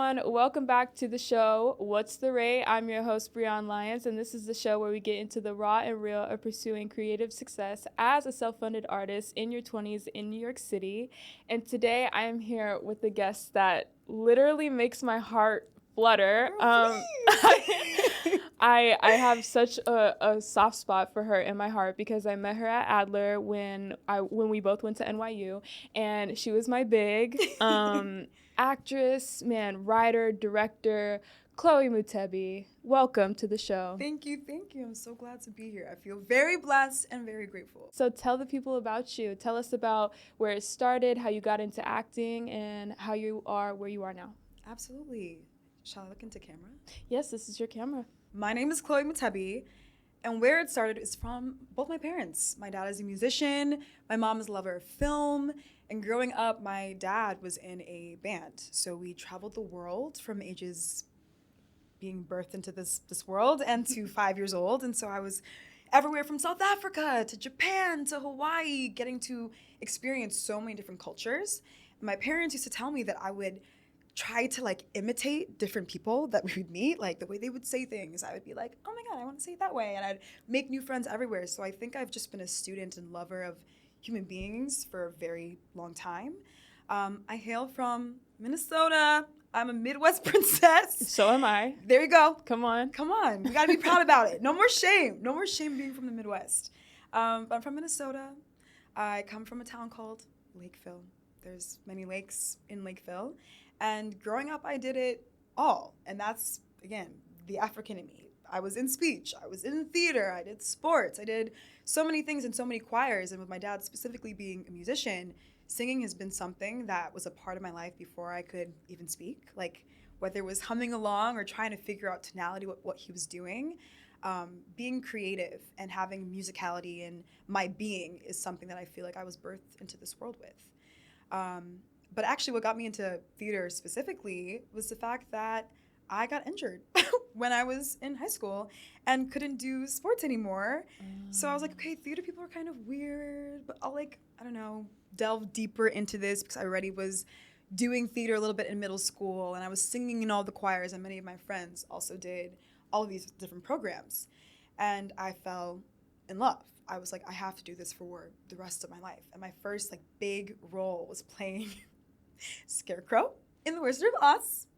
everyone. Welcome back to the show, What's the Ray? I'm your host, Breonn Lyons, and this is the show where we get into the raw and real of pursuing creative success as a self-funded artist in your 20s in New York City. And today I am here with a guest that literally makes my heart flutter. I have such a soft spot for her in my heart because I met her at Adler when we both went to NYU, and she was my big actress, writer, director, Chloe Mutebi. Welcome to the show. Thank you. I'm so glad to be here. I feel very blessed and very grateful. So tell the people about you. Tell us about where it started, how you got into acting, and how you are where you are now. Absolutely. Shall I look into camera? Yes, this is your camera. My name is Chloe Mutebi, and where it started is from both my parents. My dad is a musician, my mom is a lover of film, and growing up, my dad was in a band. So we traveled the world from ages being birthed into this world and to 5 years old. And so I was everywhere from South Africa to Japan to Hawaii, getting to experience so many different cultures. And my parents used to tell me that I would try to imitate different people that we would meet, like the way they would say things. I would be like, oh my God, I want to say it that way. And I'd make new friends everywhere. So I think I've just been a student and lover of human beings for a very long time. I hail from Minnesota. I'm a Midwest princess. So am I. There you go. Come on. We gotta be proud about it. No more shame being from the Midwest. But I'm from Minnesota. I come from a town called Lakeville. There's many lakes in Lakeville. And growing up, I did it all. And that's, again, the African in me. I was in speech. I was in theater. I did sports. I did so many things in so many choirs. And with my dad specifically being a musician, singing has been something that was a part of my life before I could even speak. Like, whether it was humming along or trying to figure out tonality, what he was doing, being creative and having musicality in my being is something that I feel like I was birthed into this world with. But actually what got me into theater specifically was the fact that I got injured when I was in high school and couldn't do sports anymore. So I was like, okay, theater people are kind of weird, but I'll delve deeper into this because I already was doing theater a little bit in middle school and I was singing in all the choirs, and many of my friends also did all of these different programs. And I fell in love. I was like, I have to do this for the rest of my life. And my first big role was playing Scarecrow in The Wizard of Oz.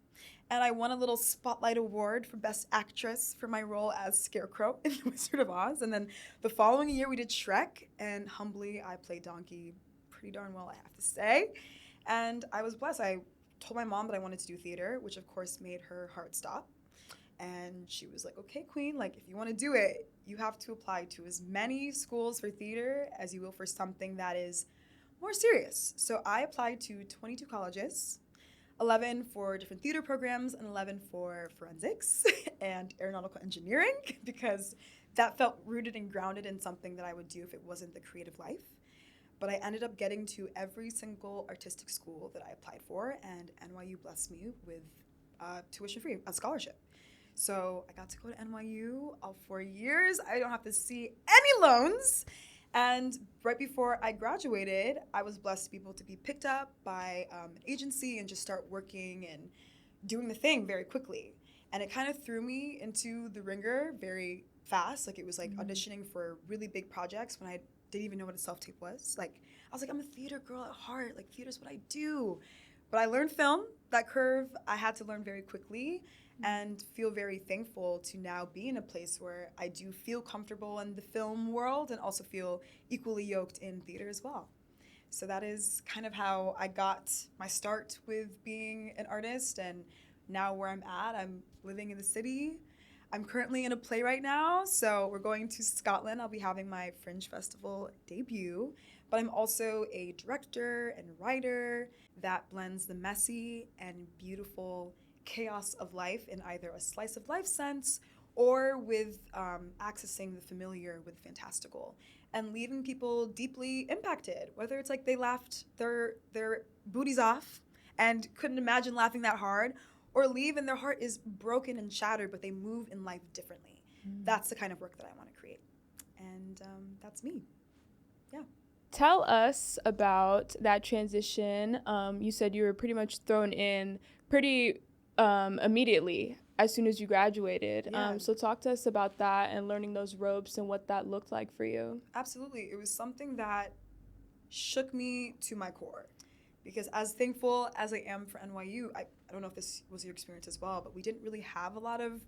And I won a little spotlight award for Best Actress for my role as Scarecrow in The Wizard of Oz. And then the following year we did Shrek, and humbly I played Donkey pretty darn well, I have to say. And I was blessed. I told my mom that I wanted to do theater, which of course made her heart stop. And she was like, okay, Queen, if you want to do it, you have to apply to as many schools for theater as you will for something that is more serious. So I applied to 22 colleges, 11 for different theater programs and 11 for forensics and aeronautical engineering, because that felt rooted and grounded in something that I would do if it wasn't the creative life. But I ended up getting to every single artistic school that I applied for, and NYU blessed me with tuition-free, a scholarship. So I got to go to NYU all 4 years. I don't have to see any loans. And right before I graduated, I was blessed to be able to be picked up by an agency and just start working and doing the thing very quickly. And it kind of threw me into the ringer very fast. It was auditioning for really big projects when I didn't even know what a self-tape was. I was like, I'm a theater girl at heart. Theater's what I do. But I learned film. That curve I had to learn very quickly, and feel very thankful to now be in a place where I do feel comfortable in the film world and also feel equally yoked in theater as well. So that is kind of how I got my start with being an artist, and now where I'm at, I'm living in the city. I'm currently in a play right now, so we're going to Scotland. I'll be having my Fringe Festival debut, but I'm also a director and writer that blends the messy and beautiful chaos of life in either a slice of life sense or with accessing the familiar with fantastical and leaving people deeply impacted, whether it's they laughed their booties off and couldn't imagine laughing that hard, or leave and their heart is broken and shattered, but they move in life differently. That's the kind of work that I want to create. And that's me. Yeah. Tell us about that transition. You said you were pretty much thrown in pretty immediately as soon as you graduated. Yeah. So talk to us about that and learning those ropes and what that looked like for you. Absolutely. It was something that shook me to my core. Because as thankful as I am for NYU, I don't know if this was your experience as well, but we didn't really have a lot of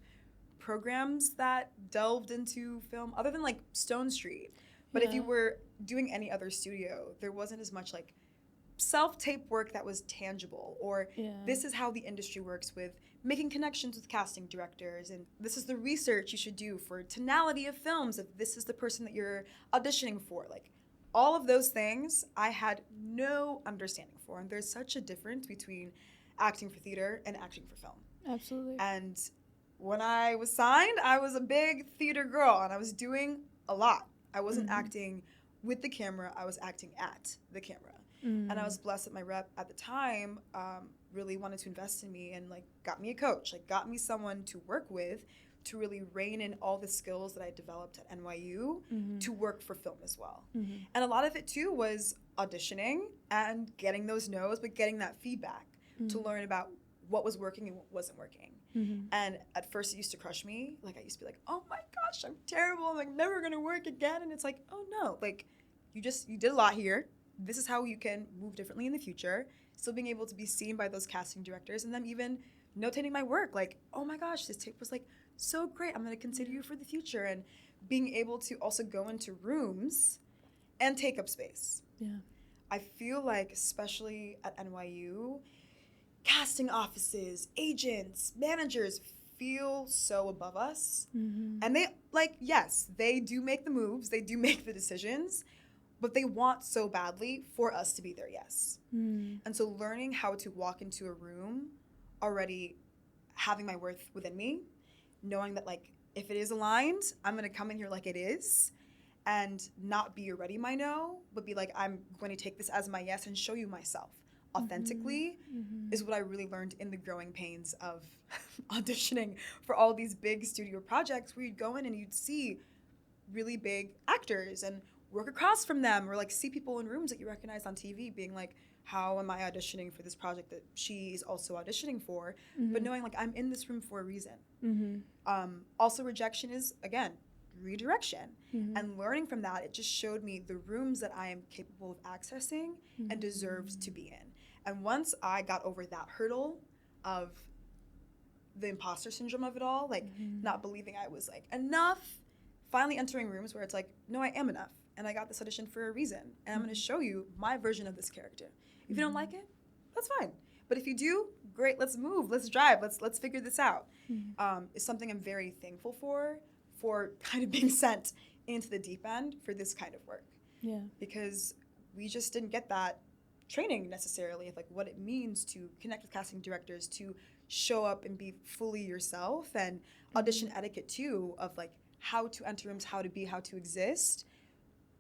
programs that delved into film other than like Stone Street. But if you were doing any other studio, there wasn't as much like self-tape work that was tangible, or this is how the industry works with making connections with casting directors, and this is the research you should do for tonality of films if this is the person that you're auditioning for. Like all of those things I had no understanding for, and there's such a difference between acting for theater and acting for film. Absolutely. And when I was signed, I was a big theater girl, and I was doing a lot. I wasn't acting with the camera, I was acting at the camera. And I was blessed that my rep at the time really wanted to invest in me and like got me a coach, like got me someone to work with to really rein in all the skills that I developed at NYU to work for film as well. And a lot of it too was auditioning and getting those no's, but getting that feedback to learn about what was working and what wasn't working. And at first it used to crush me. Like I used to be like, oh my gosh, I'm terrible. I'm like never gonna work again. And it's like, oh no, like you did a lot here. This is how you can move differently in the future. Still being able to be seen by those casting directors and them even notating my work. Like, oh my gosh, this tape was like so great. I'm gonna consider you for the future. And being able to also go into rooms and take up space. Yeah. I feel like, especially at NYU, casting offices, agents, managers feel so above us. And they, like, yes, they do make the moves, they do make the decisions, but they want so badly for us to be their yes. And so learning how to walk into a room already having my worth within me, knowing that, like, if it is aligned, I'm going to come in here like it is and not be ready my no, but be like, I'm going to take this as my yes and show you myself authentically is what I really learned in the growing pains of auditioning for all these big studio projects where you'd go in and you'd see really big actors and work across from them, or like see people in rooms that you recognize on TV being like, how am I auditioning for this project that she's also auditioning for? But knowing like I'm in this room for a reason. Also rejection is, again, redirection. And learning from that, it just showed me the rooms that I am capable of accessing and deserved to be in. And once I got over that hurdle of the imposter syndrome of it all, like not believing I was like enough, finally entering rooms where it's like, no, I am enough. And I got this audition for a reason. And I'm going to show you my version of this character. If you don't like it, that's fine. But if you do, great, let's move, let's drive, let's figure this out. It's something I'm very thankful for kind of being sent into the deep end for this kind of work. Yeah. Because we just didn't get that training necessarily of like what it means to connect with casting directors, to show up and be fully yourself, and audition etiquette too, of like how to enter rooms, how to be, how to exist,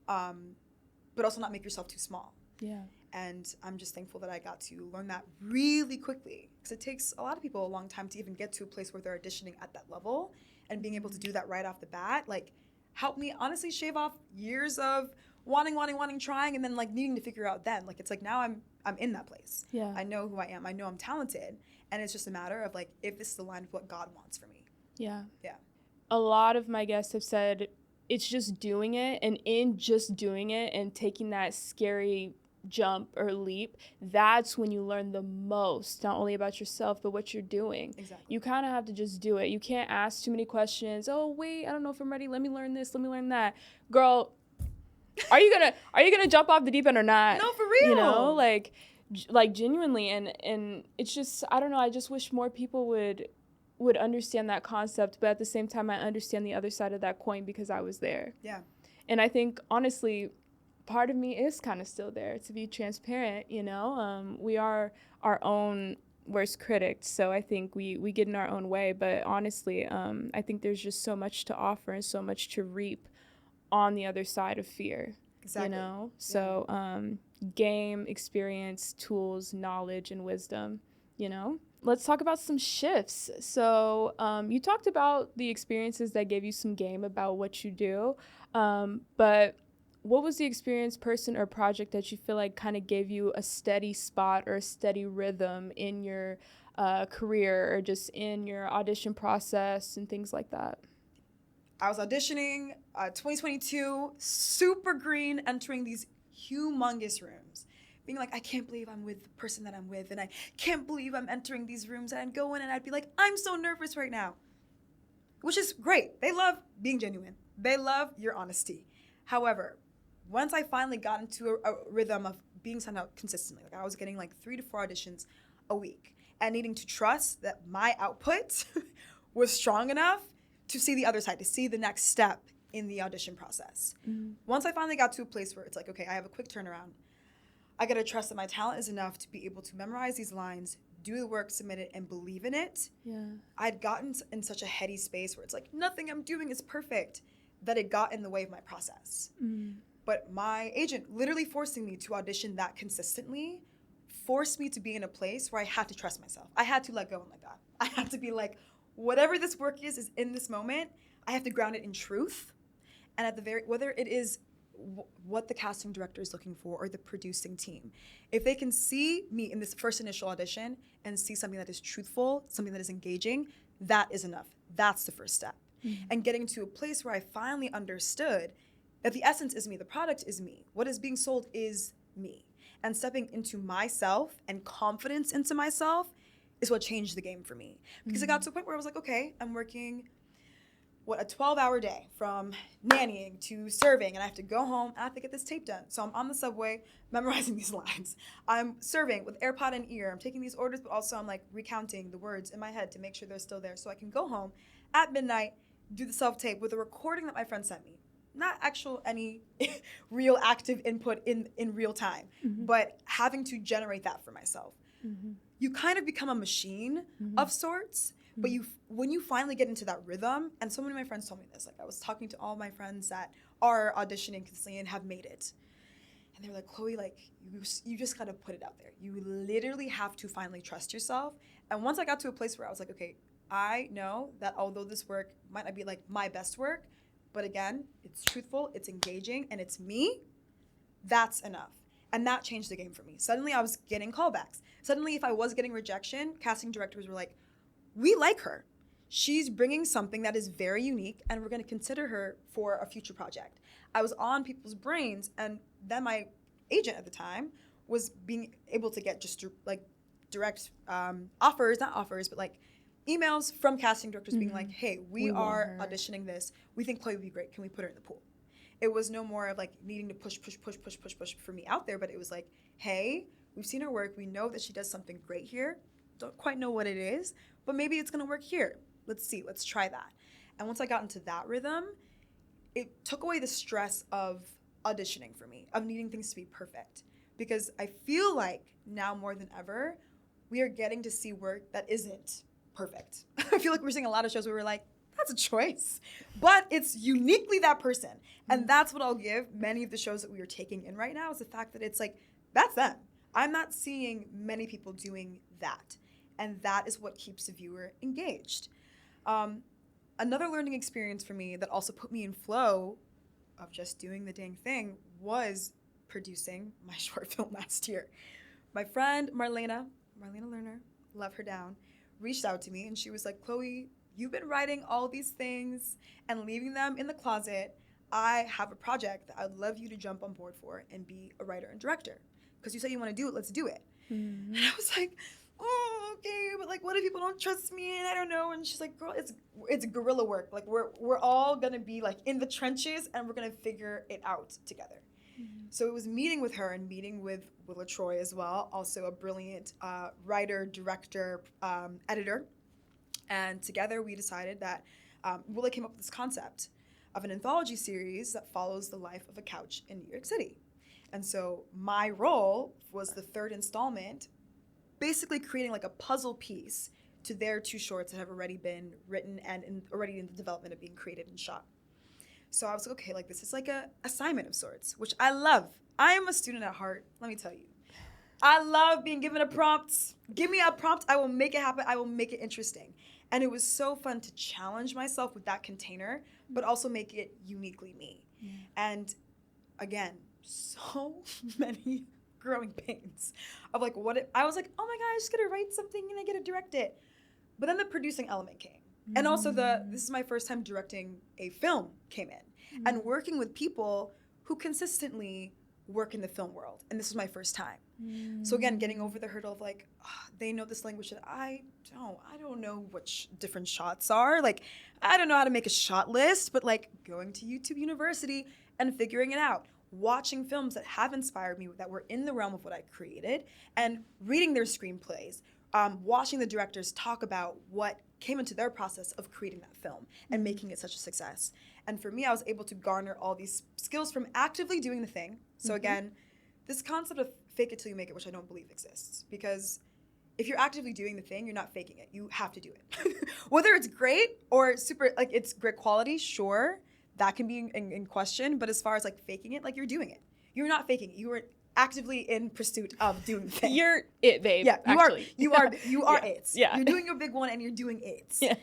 but also not make yourself too small. Yeah. And I'm just thankful that I got to learn that really quickly, because it takes a lot of people a long time to even get to a place where they're auditioning at that level, and being able to do that right off the bat, like, helped me honestly shave off years of wanting, trying, and then like needing to figure out then. Like, it's like now I'm in that place. Yeah. I know who I am. I know I'm talented, and it's just a matter of like if this is aligned with what God wants for me. Yeah. Yeah. A lot of my guests have said it's just doing it, and in just doing it and taking that scary jump or leap, that's when you learn the most, not only about yourself but what you're doing. Exactly. You kind of have to just do it. You can't ask too many questions. Oh wait, I don't know if I'm ready, let me learn this, let me learn that. Girl, are you gonna jump off the deep end or not? No, for real. You know, like genuinely. And it's just, I don't know, I just wish more people would understand that concept, but at the same time I understand the other side of that coin because I was there. Yeah. And I think honestly part of me is kind of still there, to be transparent, you know. We are our own worst critics, so I think we get in our own way, but honestly, I think there's just so much to offer and so much to reap on the other side of fear. Exactly. You know? So game, experience, tools, knowledge, and wisdom, you know? Let's talk about some shifts. So you talked about the experiences that gave you some game about what you do, but what was the experience, person, or project that you feel like kind of gave you a steady spot or a steady rhythm in your career or just in your audition process and things like that? I was auditioning 2022, super green, entering these humongous rooms. Being like, I can't believe I'm with the person that I'm with, and I can't believe I'm entering these rooms. And I'd go in and I'd be like, I'm so nervous right now. Which is great. They love being genuine. They love your honesty. However, once I finally got into a rhythm of being sent out consistently, like I was getting like 3 to 4 auditions a week and needing to trust that my output was strong enough to see the other side, to see the next step in the audition process. Mm-hmm. Once I finally got to a place where it's like, okay, I have a quick turnaround. I gotta trust that my talent is enough to be able to memorize these lines, do the work, submit it, and believe in it. Yeah. I'd gotten in such a heady space where it's like, nothing I'm doing is perfect, that it got in the way of my process. Mm. But my agent literally forcing me to audition that consistently forced me to be in a place where I had to trust myself. I had to let go and let God. I had to be like, whatever this work is in this moment, I have to ground it in truth. And at the whether it is what the casting director is looking for or the producing team, if they can see me in this first initial audition and see something that is truthful, something that is engaging, that is enough. That's the first step. Mm-hmm. And getting to a place where I finally understood that the essence is me, the product is me, what is being sold is me. And stepping into myself and confidence into myself is what changed the game for me. Because I got to a point where I was like, okay, I'm working a 12-hour day from nannying to serving, and I have to go home and I have to get this tape done. So I'm on the subway memorizing these lines. I'm serving with AirPod in ear. I'm taking these orders, but also I'm like recounting the words in my head to make sure they're still there so I can go home at midnight, do the self-tape with a recording that my friend sent me. Not any real active input in real time, but having to generate that for myself. Mm-hmm. You kind of become a machine of sorts, but when you finally get into that rhythm, and so many of my friends told me this, like I was talking to all my friends that are auditioning consistently and have made it. And they were like, Chloe, like you just gotta put it out there. You literally have to finally trust yourself. And once I got to a place where I was like, okay, I know that although this work might not be like my best work, but again, it's truthful, it's engaging, and it's me, that's enough. And that changed the game for me. Suddenly I was getting callbacks. Suddenly if I was getting rejection, casting directors were like, we like her. She's bringing something that is very unique, and we're gonna consider her for a future project. I was on people's brains, and then my agent at the time was being able to get just like direct offers, not offers, but like emails from casting directors being like, hey, we are auditioning this. We think Chloe would be great. Can we put her in the pool? It was no more of like needing to push for me out there, but it was like, hey, we've seen her work. We know that she does something great here. Don't quite know what it is, but maybe it's gonna work here. Let's see, let's try that. And once I got into that rhythm, it took away the stress of auditioning for me, of needing things to be perfect. Because I feel like now more than ever, we are getting to see work that isn't perfect. I feel like we're seeing a lot of shows where we're like, that's a choice, but it's uniquely that person. And that's what I'll give many of the shows that we are taking in right now, is the fact that it's like, that's them. I'm not seeing many people doing that. And that is what keeps the viewer engaged. Another learning experience for me that also put me in flow of just doing the dang thing was producing my short film last year. My friend Marlena Lerner, love her down, reached out to me and she was like, Chloe, you've been writing all these things and leaving them in the closet. I have a project that I'd love you to jump on board for and be a writer and director. Because you said you want to do it, let's do it. Mm-hmm. And I was like, oh, okay, but like, what if people don't trust me? And I don't know. And she's like, girl, it's guerrilla work. Like we're all gonna be like in the trenches and we're gonna figure it out together. Mm-hmm. So it was meeting with her and meeting with Willa Troy as well, also a brilliant writer, director, editor. And together we decided that Willa came up with this concept of an anthology series that follows the life of a couch in New York City. And so my role was the third installment, basically creating like a puzzle piece to their 2 shorts that have already been written and already in the development of being created and shot. So I was like, okay, like this is like a assignment of sorts, which I love. I am a student at heart, let me tell you. I love being given a prompt. Give me a prompt, I will make it happen, I will make it interesting. And it was so fun to challenge myself with that container, but also make it uniquely me. And again, so many growing pains of like I was like, oh my God, I just gotta write something and I gotta direct it. But then the producing element came. And also this is my first time directing a film came in. And working with people who consistently work in the film world. And this was my first time. So again, getting over the hurdle of like, they know this language that I don't. I don't know what different shots are. Like, I don't know how to make a shot list, but like going to YouTube University and figuring it out. Watching films that have inspired me, that were in the realm of what I created, and reading their screenplays, watching the directors talk about what came into their process of creating that film and making it such a success. And for me, I was able to garner all these skills from actively doing the thing. So again, this concept of fake it till you make it, which I don't believe exists, because if you're actively doing the thing, you're not faking it. You have to do it. Whether it's great or super, like it's great quality, sure, that can be in question. But as far as like faking it, like you're doing it. You're not faking it. You are actively in pursuit of doing the thing. You're it, babe. Yeah, you are Yeah. it. Yeah. You're doing your big one and you're doing it. Yeah.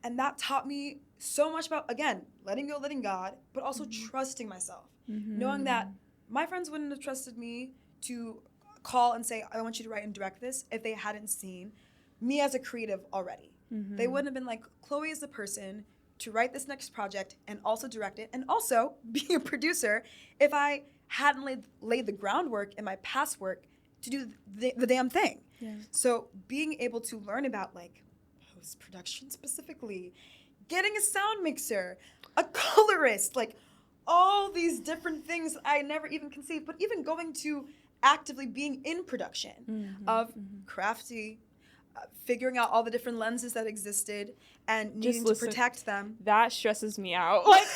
And that taught me so much about, again, letting go, letting God, but also trusting myself. Knowing that my friends wouldn't have trusted me to call and say, I want you to write and direct this if they hadn't seen me as a creative already. They wouldn't have been like, Chloe is the person to write this next project and also direct it and also be a producer if I hadn't laid the groundwork in my past work to do the damn thing. Yeah. So being able to learn about like post-production specifically, getting a sound mixer, a colorist, like all these different things I never even conceived, but even going to actively being in production of crafty, figuring out all the different lenses that existed and needing to protect them. That stresses me out. Like,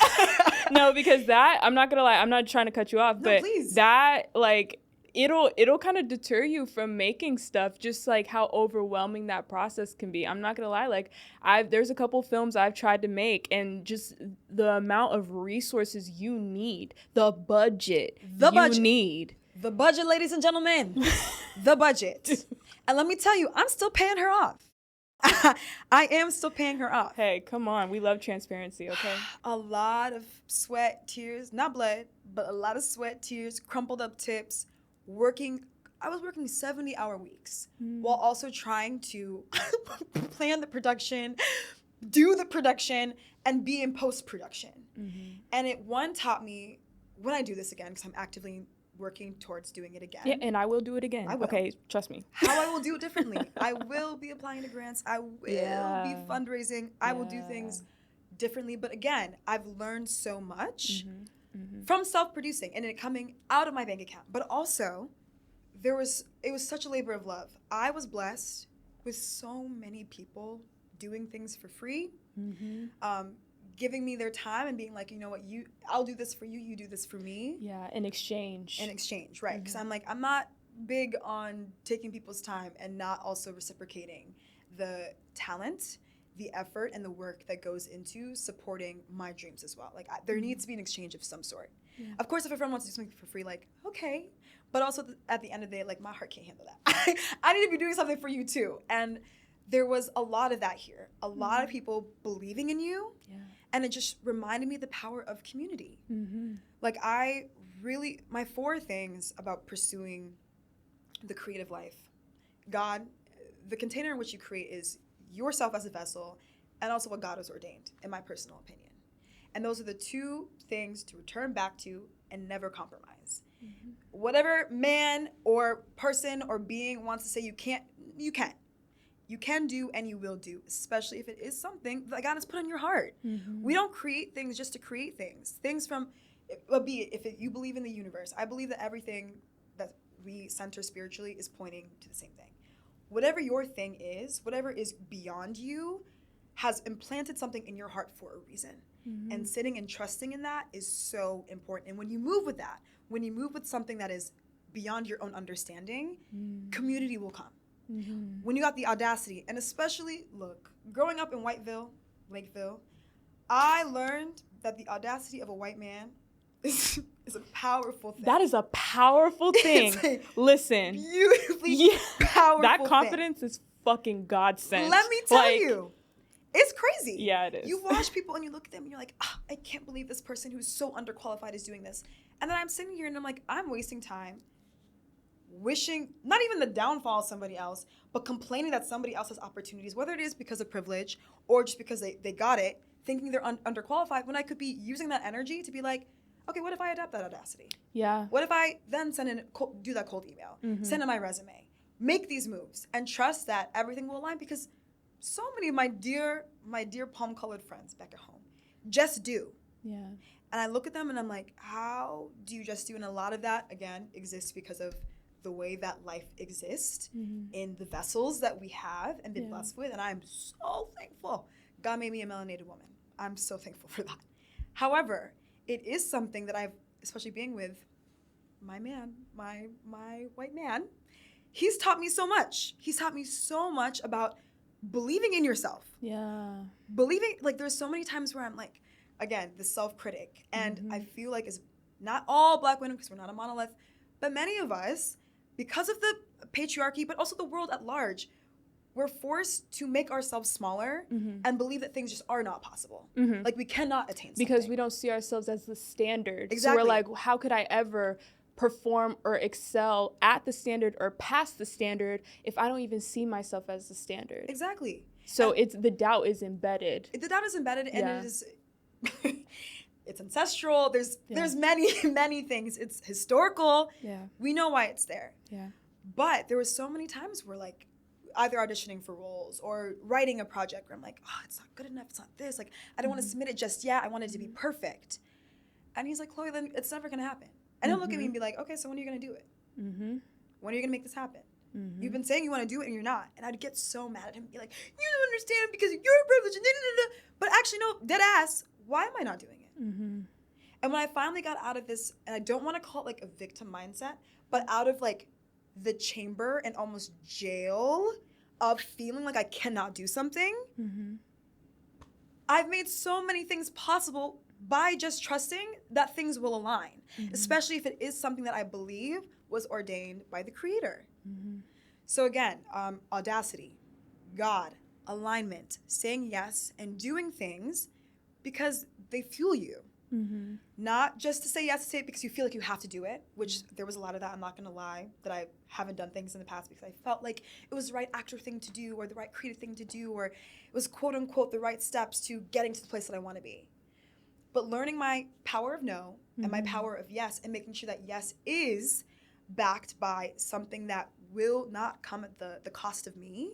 no, because that, I'm not gonna lie, I'm not trying to cut you off, but please. That, like, it'll kind of deter you from making stuff, just like how overwhelming that process can be. I'm not gonna lie, like there's a couple films I've tried to make, and just the amount of resources you need, the budget you need. The budget, ladies and gentlemen. The budget. And let me tell you, I'm still paying her off. I am still paying her off. Hey, come on. We love transparency, okay? A lot of sweat, tears, not blood, but a lot of sweat, tears, crumpled up tips, I was working 70-hour weeks while also trying to plan the production, do the production, and be in post-production. And it taught me, when I do this again, because I'm actively working towards doing it again. Yeah, and I will do it again. I will. Okay, trust me. How I will do it differently. I will be applying to grants. I will be fundraising. I will do things differently. But again, I've learned so much from self-producing and it coming out of my bank account. But also, it was such a labor of love. I was blessed with so many people doing things for free, giving me their time and being like, you know what, I'll do this for you, you do this for me. Yeah, in exchange. Right? Because I'm like, I'm not big on taking people's time and not also reciprocating the talent, the effort, and the work that goes into supporting my dreams as well. Like, there needs to be an exchange of some sort. Yeah. Of course, if a friend wants to do something for free, like, okay. But also, at the end of the day, like, my heart can't handle that. I need to be doing something for you, too. And there was a lot of that here. A lot of people believing in you. Yeah. And it just reminded me the power of community. Like, my 4 things about pursuing the creative life. God, the container in which you create is yourself as a vessel and also what God has ordained, in my personal opinion. And those are the 2 things to return back to and never compromise. Whatever man or person or being wants to say you can't, you can. You can do and you will do, especially if it is something that God has put on your heart. We don't create things just to create things. Things from, you believe in the universe. I believe that everything that we center spiritually is pointing to the same thing. Whatever your thing is, whatever is beyond you, has implanted something in your heart for a reason. And sitting and trusting in that is so important. And when you move with that, when you move with something that is beyond your own understanding, community will come. When you got the audacity, and especially, look, growing up in Lakeville, I learned that the audacity of a white man is a powerful thing. That is a powerful thing. Listen. Beautifully powerful that confidence is fucking godsend. Let me tell you. It's crazy. Yeah, it is. You watch people and you look at them and you're like, I can't believe this person who's so underqualified is doing this. And then I'm sitting here and I'm like, I'm wasting time wishing, not even the downfall of somebody else, but complaining that somebody else has opportunities, whether it is because of privilege or just because they got it, thinking they're underqualified, when I could be using that energy to be like, okay, what if I adapt that audacity? Yeah. What if I then do that cold email, send in my resume, make these moves, and trust that everything will align? Because so many of my dear palm-colored friends back at home just do. Yeah. And I look at them and I'm like, how do you just do? And a lot of that, again, exists because of the way that life exists in the vessels that we have and been blessed with. And I'm so thankful God made me a melanated woman. I'm so thankful for that. However, it is something that I've, especially being with my man, my white man, he's taught me so much. He's taught me so much about believing in yourself. Yeah. Believing, like, there's so many times where I'm like, again, the self-critic. And I feel like it's not all Black women, because we're not a monolith, but many of us, because of the patriarchy, but also the world at large, we're forced to make ourselves smaller and believe that things just are not possible. Like, we cannot attain something. Because we don't see ourselves as the standard. Exactly. So we're like, how could I ever perform or excel at the standard or past the standard if I don't even see myself as the standard? Exactly. So the doubt is embedded. The doubt is embedded, and it is... it's ancestral. There's many things. It's historical. Yeah. We know why it's there. Yeah. But there was so many times where, like, either auditioning for roles or writing a project where I'm like, oh, it's not good enough. It's not this. Like, I don't want to submit it just yet. I want it to be perfect. And he's like, Chloe, then it's never going to happen. And he'll look at me and be like, okay, so when are you going to do it? When are you going to make this happen? You've been saying you want to do it and you're not. And I'd get so mad at him and be like, you don't understand because you're privileged. But actually, no, dead ass, why am I not doing it? And when I finally got out of this, and I don't want to call it like a victim mindset, but out of like the chamber and almost jail of feeling like I cannot do something, I've made so many things possible by just trusting that things will align, especially if it is something that I believe was ordained by the Creator. So again, audacity, God, alignment, saying yes, and doing things because they fuel you. Not just to say yes, to say it because you feel like you have to do it, which there was a lot of that, I'm not going to lie, that I haven't done things in the past because I felt like it was the right actor thing to do or the right creative thing to do, or it was quote unquote the right steps to getting to the place that I want to be. But learning my power of no and my power of yes, and making sure that yes is backed by something that will not come at the cost of me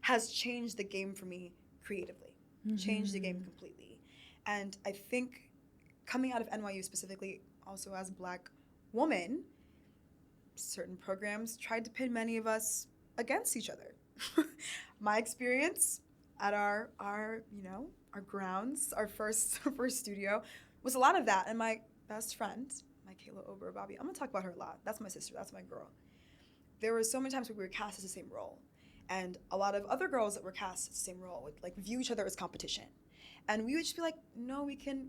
has changed the game for me creatively, changed the game completely. And I think coming out of NYU specifically, also as a Black woman, certain programs tried to pin many of us against each other. My experience at our grounds, our first studio, was a lot of that. And my best friend, my Kayla Ober-Bobby, I'm gonna talk about her a lot. That's my sister, that's my girl. There were so many times where we were cast as the same role. And a lot of other girls that were cast as the same role would like view each other as competition. And we would just be like, no, we can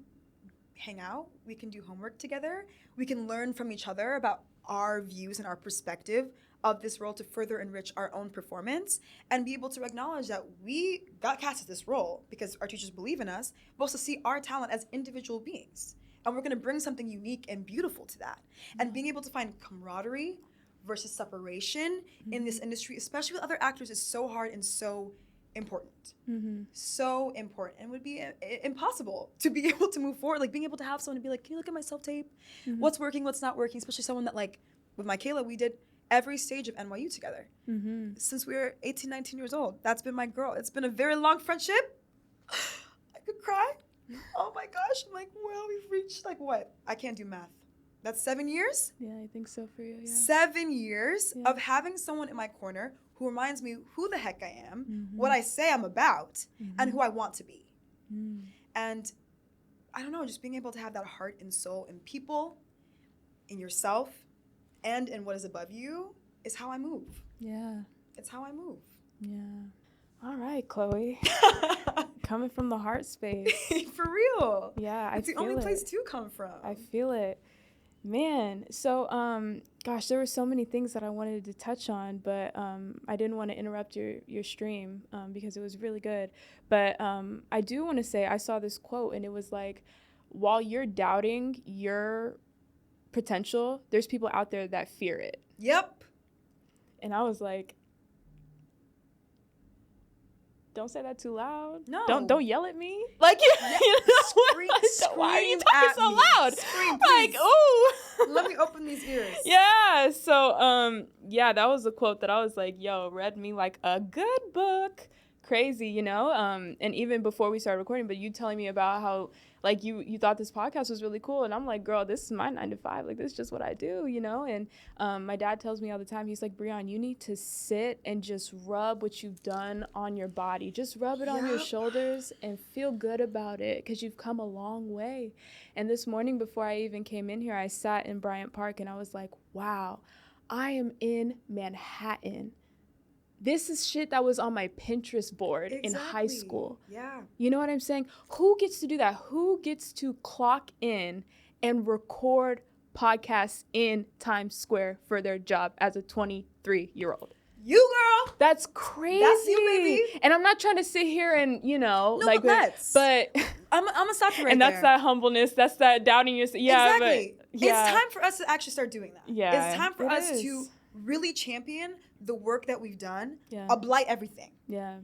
hang out, we can do homework together, we can learn from each other about our views and our perspective of this role to further enrich our own performance, and be able to acknowledge that we got cast as this role because our teachers believe in us, but also see our talent as individual beings. And we're gonna bring something unique and beautiful to that. And being able to find camaraderie versus separation in this industry, especially with other actors, is so hard and so important. So important, and would be impossible to be able to move forward. Like being able to have someone to be like, can you look at my self-tape? What's working, what's not working? Especially someone that, like, with my Kayla, we did every stage of NYU together since we were 18, 19 years old. That's been my girl. It's been a very long friendship. I could cry. Oh my gosh. I'm like, well, we've reached like what? I can't do math. That's 7 years? Yeah, I think so for you, yeah. 7 years of having someone in my corner who reminds me who the heck I am, what I say I'm about, and who I want to be. And I don't know, just being able to have that heart and soul in people, in yourself, and in what is above you is how I move. Yeah. It's how I move. Yeah. All right, Chloe. Coming from the heart space. For real. Yeah, it's the only place to come from. I feel it. Man, so, gosh, there were so many things that I wanted to touch on, but I didn't want to interrupt your stream because it was really good. But I do want to say I saw this quote, and it was like, while you're doubting your potential, there's people out there that fear it. Yep. And I was like, don't say that too loud. No. Don't yell at me. Like, you know, Scream why are you talking so me. loud? Scream, like, please. ooh. Let me open these ears. Yeah. So, yeah, that was a quote that I was like, yo, read me like a good book. Crazy, you know? And even before we started recording, but you telling me about how, like, you thought this podcast was really cool. And I'm like, girl, this is my 9 to 5. Like, this is just what I do, you know? And my dad tells me all the time, he's like, Breonn, you need to sit and just rub what you've done on your body. Just rub it on your shoulders and feel good about it, because you've come a long way. And this morning before I even came in here, I sat in Bryant Park and I was like, wow, I am in Manhattan. This is shit that was on my Pinterest board in high school. Yeah. You know what I'm saying? Who gets to do that? Who gets to clock in and record podcasts in Times Square for their job as a 23-year-old? You, girl. That's crazy. That's you, baby. And I'm not trying to sit here and, you know, no, like, but I'm gonna stop you right and there. that's that humbleness. That's that doubting yourself. Yeah, exactly. But, yeah. It's time for us to actually start doing that. Yeah, it's time for us to really champion the work that we've done, Yeah. Blight everything. Yeah.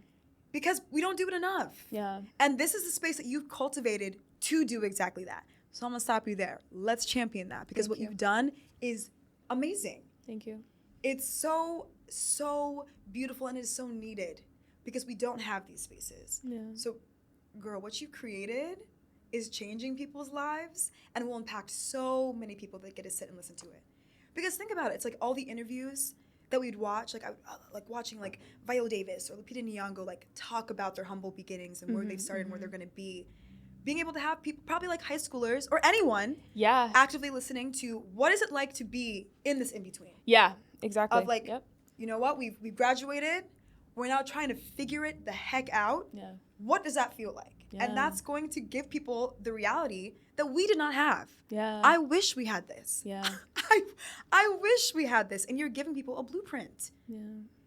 Because we don't do it enough. Yeah. And this is the space that you've cultivated to do exactly that. So I'm gonna stop you there. Let's champion that, because what you've done is amazing. Thank you. It's so beautiful, and it is so needed, because we don't have these spaces. Yeah. So, girl, what you created is changing people's lives and will impact so many people that get to sit and listen to it. Because think about it, it's like all the interviews that we'd watch, like I like watching like Viola Davis or Lupita Nyong'o like talk about their humble beginnings and where they've started and where they're gonna be. Being able to have people, probably like high schoolers or anyone, actively listening to what is it like to be in this in-between. Yeah, exactly. Of like, you know what, we've graduated, we're now trying to figure it the heck out. Yeah. What does that feel like? Yeah. And that's going to give people the reality that we did not have. Yeah. I wish we had this. Yeah. I wish we had this. And you're giving people a blueprint. Yeah.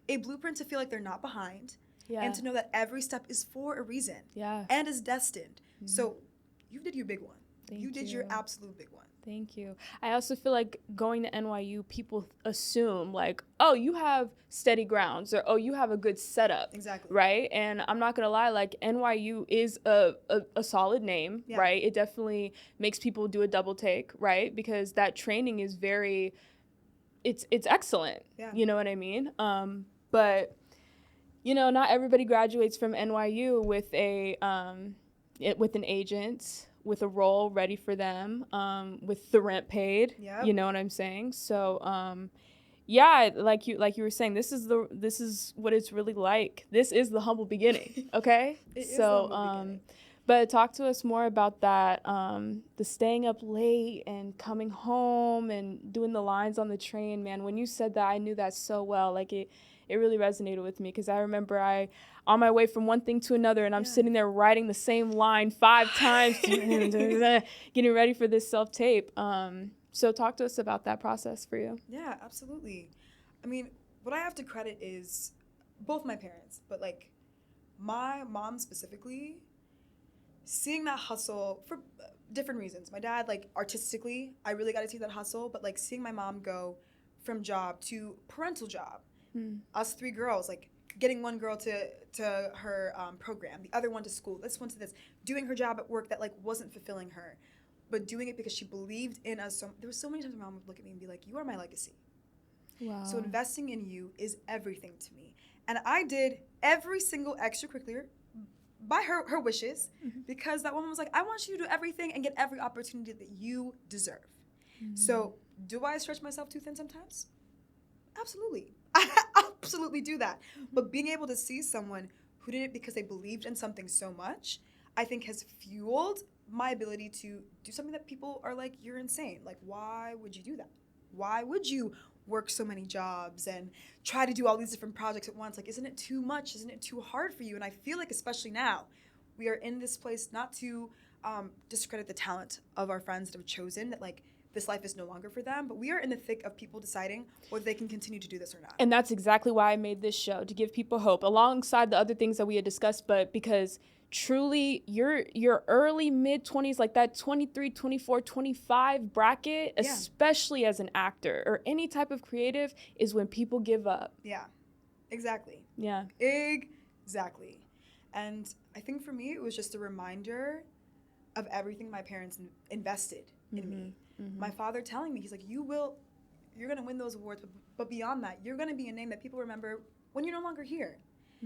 A blueprint to feel like they're not behind. Yeah. And to know that every step is for a reason. Yeah. And is destined. Mm-hmm. So you did your big one. Thank you did your absolute big one. Thank you. I also feel like going to NYU, people assume like, oh, you have steady grounds, or oh, you have a good setup. Exactly. Right? And I'm not gonna lie, like NYU is a solid name, right? It definitely makes people do a double take, right? Because that training is it's excellent. Yeah. You know what I mean? But you know, not everybody graduates from NYU with with an agent, with a role ready for them, with the rent paid. Yep. You know what I'm saying? So, yeah, like you were saying, this is what it's really like. This is the humble beginning. Okay. It is the humble beginning. But talk to us more about that, the staying up late and coming home and doing the lines on the train, man. When you said that, I knew that so well. Like it really resonated with me, because I remember on my way from one thing to another, and I'm sitting there writing the same line 5 times, getting ready for this self-tape. So talk to us about that process for you. Yeah, absolutely. I mean, what I have to credit is both my parents, but like my mom specifically, seeing that hustle for different reasons. My dad, like artistically, I really got to see that hustle, but like seeing my mom go from job to parental job, us 3 girls, like getting one girl to her program, the other one to school, this one to this, doing her job at work that like wasn't fulfilling her, but doing it because she believed in us. So there were so many times my mom would look at me and be like, you are my legacy. Wow. So investing in you is everything to me. And I did every single extracurricular by her wishes, because that woman was like, I want you to do everything and get every opportunity that you deserve. So do I stretch myself too thin sometimes? Absolutely. I absolutely do that. But being able to see someone who did it because they believed in something so much, I think has fueled my ability to do something that people are like, you're insane. Like, why would you do that? Why would you work so many jobs and try to do all these different projects at once? Like, isn't it too much? Isn't it too hard for you? And I feel like, especially now, we are in this place not to discredit the talent of our friends that have chosen, that like this life is no longer for them, but we are in the thick of people deciding whether they can continue to do this or not. And that's exactly why I made this show, to give people hope alongside the other things that we had discussed, but because truly your early mid 20s, like that 23, 24, 25 bracket, especially as an actor or any type of creative, is when people give up. Yeah, exactly. Yeah. Exactly. And I think for me, it was just a reminder of everything my parents invested in me. My father telling me, he's like, you're going to win those awards, but beyond that, you're going to be a name that people remember when you're no longer here.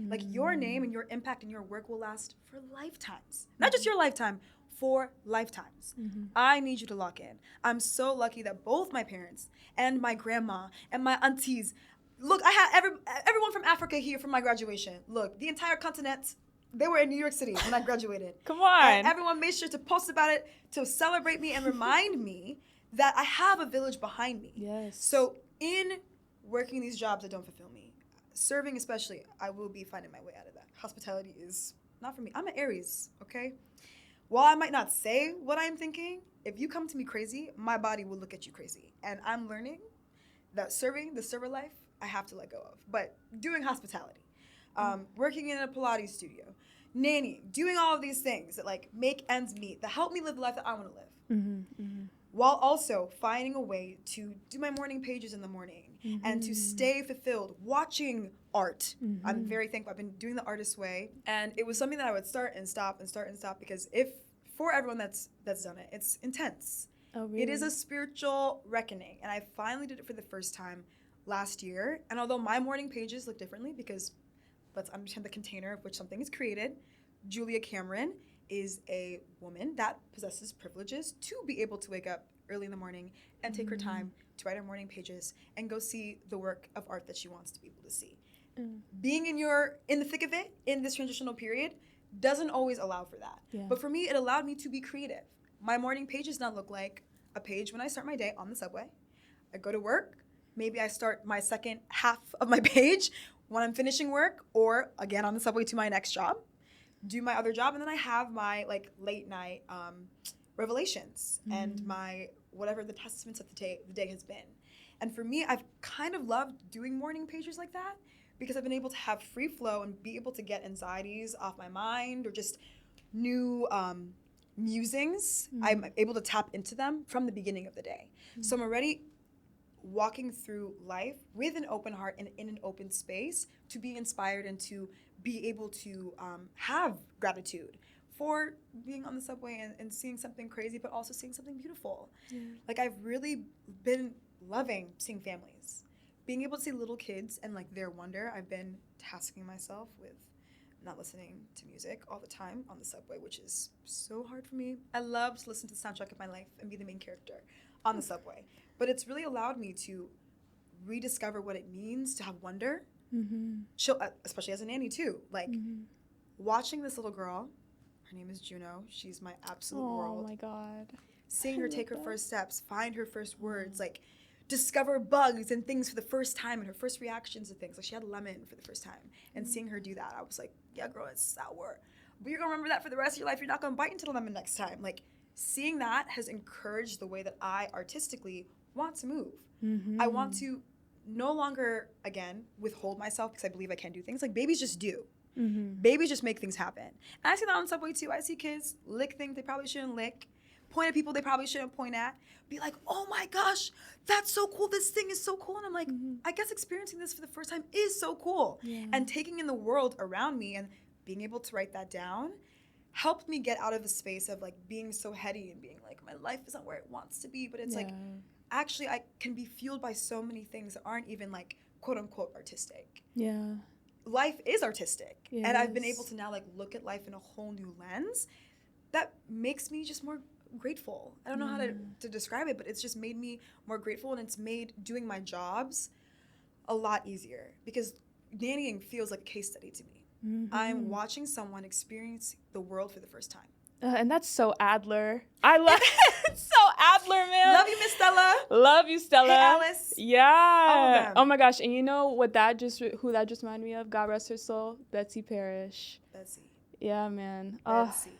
Like, your name and your impact and your work will last for lifetimes. Not just your lifetime, for lifetimes. I need you to lock in. I'm so lucky that both my parents and my grandma and my aunties, look, I had everyone from Africa here for my graduation. Look, the entire continent, they were in New York City when I graduated. Come on. And everyone made sure to post about it, to celebrate me and remind me that I have a village behind me. Yes. So in working these jobs that don't fulfill me, serving especially, I will be finding my way out of that. Hospitality is not for me. I'm an Aries, okay? While I might not say what I'm thinking, if you come to me crazy, my body will look at you crazy. And I'm learning that serving the server life, I have to let go of. But doing hospitality, working in a Pilates studio, nanny, doing all of these things that like make ends meet, that help me live the life that I want to live. While also finding a way to do my morning pages in the morning and to stay fulfilled, watching art. I'm very thankful. I've been doing the artist way, and it was something that I would start and stop because for everyone that's done it, it's intense. Oh, really? It is a spiritual reckoning, and I finally did it for the first time last year. And although my morning pages look differently, because let's understand the container of which something is created, Julia Cameron is a woman that possesses privileges to be able to wake up early in the morning and take her time to write her morning pages and go see the work of art that she wants to be able to see. Being in the thick of it in this transitional period doesn't always allow for that. But for me, it allowed me to be creative. My morning pages now look like a page when I start my day on the subway. I go to work. Maybe I start my second half of my page when I'm finishing work, or again on the subway to my next job. Do my other job, and then I have my like late night revelations and my whatever the testaments of the day has been. And for me, I've kind of loved doing morning pages like that because I've been able to have free flow and be able to get anxieties off my mind or just new musings. I'm able to tap into them from the beginning of the day. So I'm already walking through life with an open heart and in an open space to be inspired and to be able to have gratitude for being on the subway and seeing something crazy, but also seeing something beautiful. Like, I've really been loving seeing families. Being able to see little kids and like their wonder. I've been tasking myself with not listening to music all the time on the subway, which is so hard for me. I love to listen to the soundtrack of my life and be the main character on the subway. But it's really allowed me to rediscover what it means to have wonder. Especially as a nanny too, like watching this little girl, her name is Juno, she's my absolute world. Oh my God. Seeing her take her first steps, find her first words, like discover bugs and things for the first time and her first reactions to things. Like, she had lemon for the first time, and seeing her do that, I was like, yeah girl, it's sour, but you're gonna remember that for the rest of your life. You're not gonna bite into the lemon next time. Like, seeing that has encouraged the way that I artistically want to move. I want to no longer, again, withhold myself because I believe I can do things. Like, babies just do. Babies just make things happen. And I see that on the subway too. I see kids lick things they probably shouldn't lick, point at people they probably shouldn't point at, be like, oh my gosh, that's so cool. This thing is so cool. And I'm like, I guess experiencing this for the first time is so cool. And taking in the world around me and being able to write that down helped me get out of the space of like being so heady and being like, my life isn't where it wants to be. But it's like, actually, I can be fueled by so many things that aren't even like quote unquote artistic. Life is artistic. And I've been able to now like look at life in a whole new lens that makes me just more grateful. I don't know how to describe it, but it's just made me more grateful, and it's made doing my jobs a lot easier because nannying feels like a case study to me. I'm watching someone experience the world for the first time. And that's so Adler. I love it. So Adler, man. Love you, Miss Stella. Love you, Stella. Hey, Alice. Yeah. Oh my gosh. And you know what who that just reminded me of? God rest her soul. Betsy Parrish. Betsy. Yeah, man. Betsy.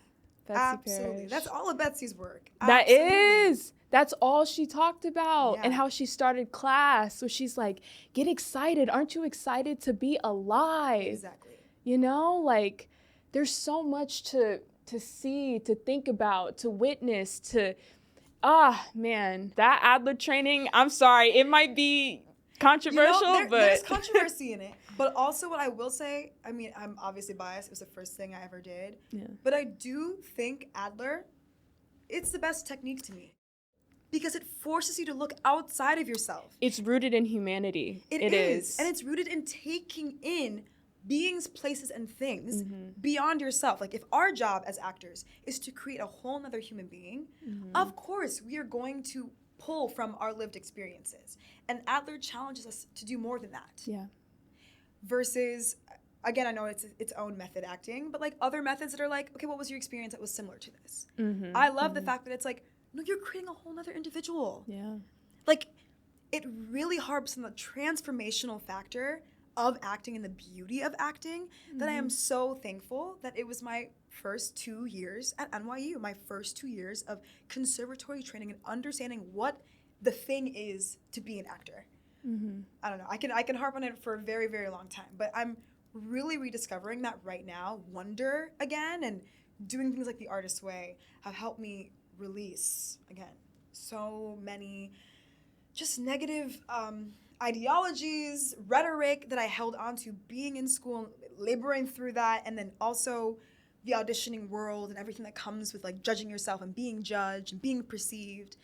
Absolutely. That's all of Betsy's work. That Absolutely. is. That's all she talked about. Yeah. And how she started class. So she's like, get excited. Aren't you excited to be alive? Exactly. You know, like there's so much to see, to think about, to witness, man, that Adler training, I'm sorry, it might be controversial, but there's controversy in it. But also what I will say, I mean, I'm obviously biased. It was the first thing I ever did. Yeah. But I do think Adler, it's the best technique to me. Because it forces you to look outside of yourself. It's rooted in humanity. It is. And it's rooted in taking in beings, places, and things beyond yourself. Like if our job as actors is to create a whole nother human being, of course we are going to pull from our lived experiences. And Adler challenges us to do more than that. Yeah. Versus, again, I know it's its own method acting, but like other methods that are like, okay, what was your experience that was similar to this? I love the fact that it's like, no, you're creating a whole nother individual. Yeah. Like, it really harps on the transformational factor of acting and the beauty of acting that I am so thankful that it was my first 2 years at NYU, my first 2 years of conservatory training and understanding what the thing is to be an actor. I don't know. I can harp on it for a very, very long time, but I'm really rediscovering that right now. Wonder again, and doing things like The Artist's Way have helped me release, again, so many just negative ideologies, rhetoric that I held on to being in school, laboring through that, and then also the auditioning world and everything that comes with like judging yourself and being judged and being perceived.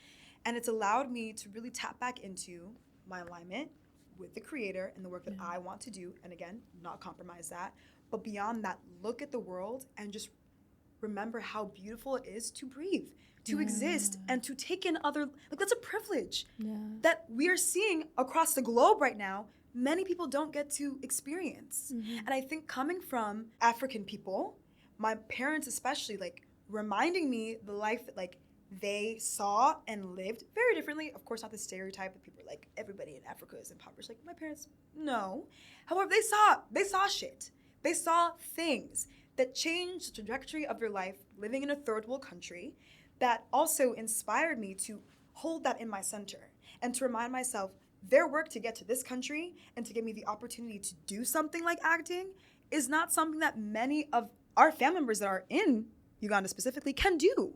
And it's allowed me to really tap back into my alignment with the creator and the work that I want to do. And again, not compromise that. But beyond that, look at the world and just remember how beautiful it is to breathe, to exist, and to take in other, like that's a privilege that we are seeing across the globe right now. Many people don't get to experience. And I think coming from African people, my parents especially, like reminding me the life that like they saw and lived very differently. Of course, not the stereotype that people are like, everybody in Africa is impoverished. Like my parents, no. However, they saw shit. They saw things that changed the trajectory of their life living in a third world country that also inspired me to hold that in my center and to remind myself their work to get to this country and to give me the opportunity to do something like acting is not something that many of our family members that are in Uganda specifically can do.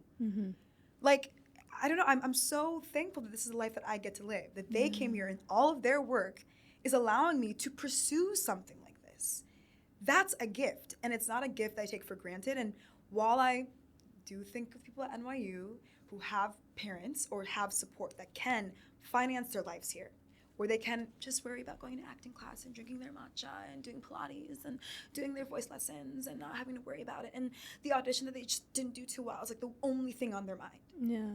Like, I don't know, I'm so thankful that this is the life that I get to live, that they came here and all of their work is allowing me to pursue something like this. That's a gift, and it's not a gift I take for granted. And while I do think of people at NYU who have parents or have support that can finance their lives here, where they can just worry about going to acting class and drinking their matcha and doing Pilates and doing their voice lessons and not having to worry about it. And the audition that they just didn't do too well is like the only thing on their mind.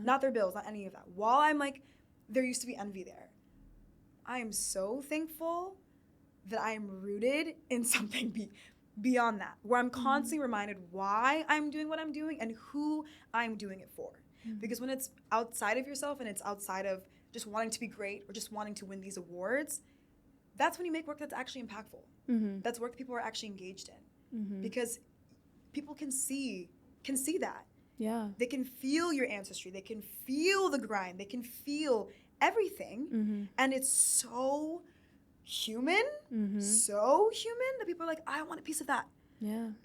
Not their bills, not any of that. While I'm like, there used to be envy there. I am so thankful that I am rooted in something beyond that, where I'm constantly reminded why I'm doing what I'm doing and who I'm doing it for. Because when it's outside of yourself and it's outside of just wanting to be great or just wanting to win these awards, that's when you make work that's actually impactful. That's work people are actually engaged in. Because people can see that. They can feel your ancestry. They can feel the grind. They can feel everything. And it's so human, that people are like, I want a piece of that.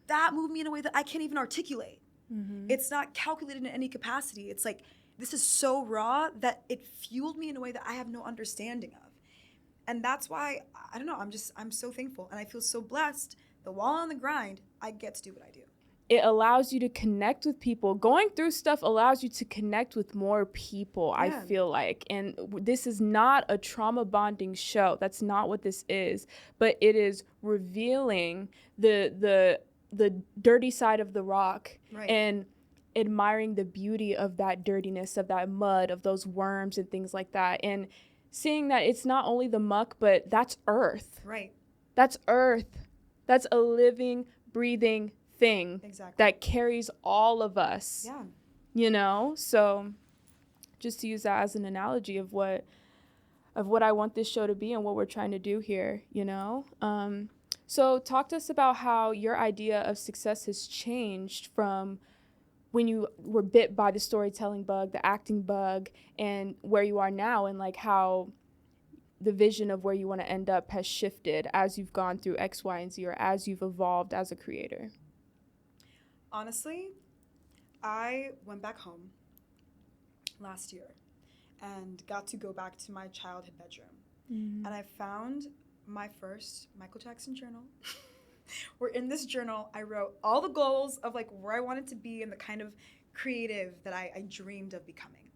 That moved me in a way that I can't even articulate. It's not calculated in any capacity. It's like, this is so raw that it fueled me in a way that I have no understanding of. And that's why, I don't know, I'm so thankful. And I feel so blessed that while on the grind, I get to do what I do. It allows you to connect with people. Going through stuff allows you to connect with more people, I feel like. And this is not a trauma bonding show. That's not what this is. But it is revealing the dirty side of the rock and admiring the beauty of that dirtiness, of that mud, of those worms and things like that. And seeing that it's not only the muck, but that's earth. That's earth. That's a living, breathing thing that carries all of us. You know? So just to use that as an analogy of what I want this show to be and what we're trying to do here, you know? So talk to us about how your idea of success has changed from when you were bit by the storytelling bug, the acting bug, and where you are now, and like how the vision of where you want to end up has shifted as you've gone through X, Y, and Z, or as you've evolved as a creator? Honestly, I went back home last year and got to go back to my childhood bedroom. And I found my first Michael Jackson journal. Where in this journal, I wrote all the goals of like where I wanted to be and the kind of creative that I dreamed of becoming.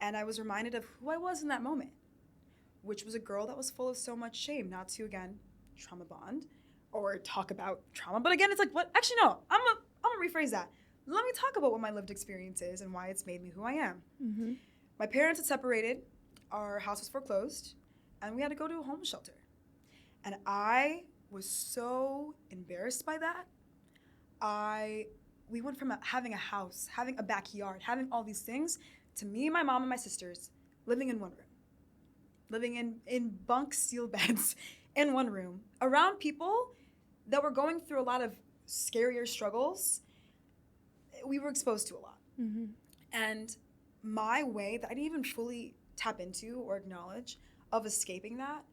And I was reminded of who I was in that moment, which was a girl that was full of so much shame, not to, again, trauma bond or talk about trauma. But again, it's like, what? Actually, no, I'm gonna rephrase that. Let me talk about what my lived experience is and why it's made me who I am. My parents had separated, our house was foreclosed, and we had to go to a homeless shelter. And I was so embarrassed by that. We went from having a house, having a backyard, having all these things, to me, my mom, and my sisters living in one room, living in bunk steel beds in one room, around people that were going through a lot of scarier struggles. We were exposed to a lot. And my way that I didn't even fully tap into or acknowledge of escaping that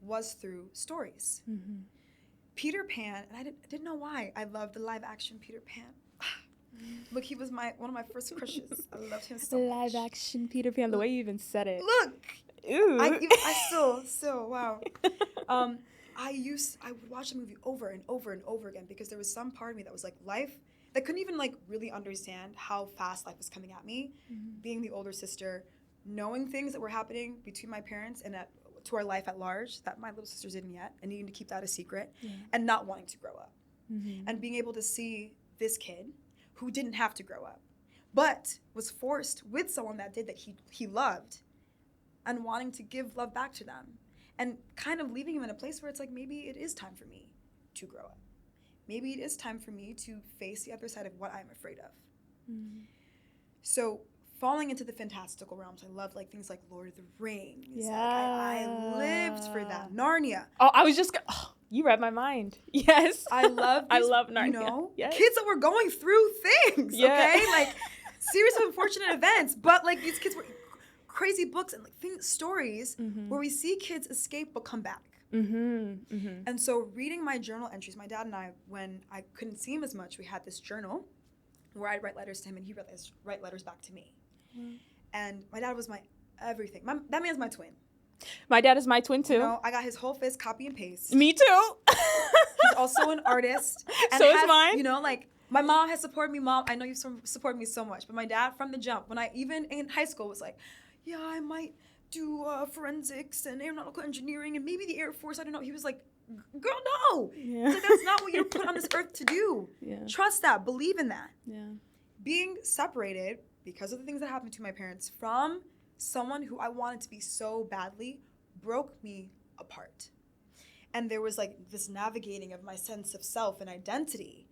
was through stories. Peter Pan, and I didn't know why I loved the live action Peter Pan. Look, he was one of my first crushes. I loved him so much. Live action Peter Pan, the way you even said it. Look, Ooh. I still, wow. I would watch the movie over and over and over again because there was some part of me that was like life, that couldn't even like really understand how fast life was coming at me. Being the older sister, knowing things that were happening between my parents and to our life at large that my little sisters didn't yet, and needing to keep that a secret, and not wanting to grow up. And being able to see this kid who didn't have to grow up, but was forced with someone that did, that he loved, and wanting to give love back to them, and kind of leaving him in a place where it's like, maybe it is time for me to grow up. Maybe it is time for me to face the other side of what I'm afraid of. So falling into the fantastical realms, I loved like things like Lord of the Rings. Yeah. Like, I lived for that. Narnia. Oh, I was just you read my mind. Yes. I love Narnia. You know, yes. Kids that were going through things, okay? Like, series of unfortunate events, but like these kids were crazy books and like stories where we see kids escape but come back. And so reading my journal entries, my dad and I, when I couldn't see him as much, we had this journal where I'd write letters to him and he'd write letters back to me. And my dad was my everything. That man's my twin. My dad is my twin too. You know, I got his whole fist copy and paste. Me too. He's also an artist. And so is mine. You know, like my mom has supported me. Mom, I know you've supported me so much, but my dad from the jump, when I even in high school was like, yeah, I might do forensics and aeronautical engineering and maybe the Air Force. I don't know. He was like, girl, no. Yeah. Like, that's not what you're put on this earth to do. Yeah. Trust that. Believe in that. Yeah. Being separated because of the things that happened to my parents from someone who I wanted to be so badly broke me apart. And there was like this navigating of my sense of self and identity